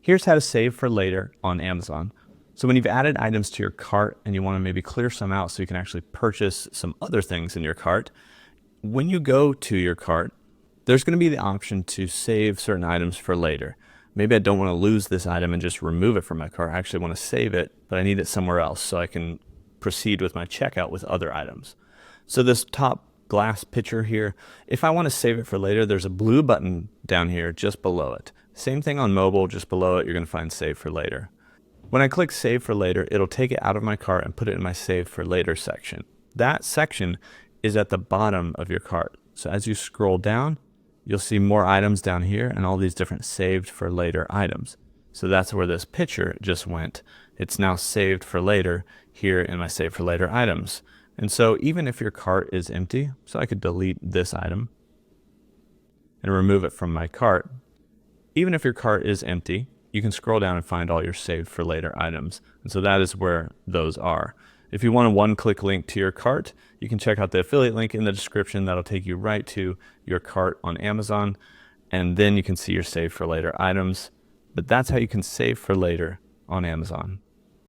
Here's how to save for later on Amazon. So when you've added items to your cart and you want to maybe clear some out so you can actually purchase some other things in your cart, when you go to your cart, there's going to be the option to save certain items for later. Maybe I don't want to lose this item and just remove it from my cart. I actually want to save it, but I need it somewhere else so I can proceed with my checkout with other items. So this top glass pitcher here, if I want to save it for later, there's a blue button down here just below it. Same thing on mobile, just below it, you're going to find save for later. When I click save for later, it'll take it out of my cart and put it in my save for later section. That section is at the bottom of your cart. So as you scroll down, you'll see more items down here and all these different saved for later items. So that's where this picture just went. It's now saved for later here in my save for later items. And so even if your cart is empty, so I could delete this item and remove it from my cart. Even if your cart is empty, you can scroll down and find all your saved for later items. And so that is where those are. If you want a one-click link to your cart, you can check out the affiliate link in the description. That'll take you right to your cart on Amazon, and then you can see your save for later items. But that's how you can save for later on Amazon.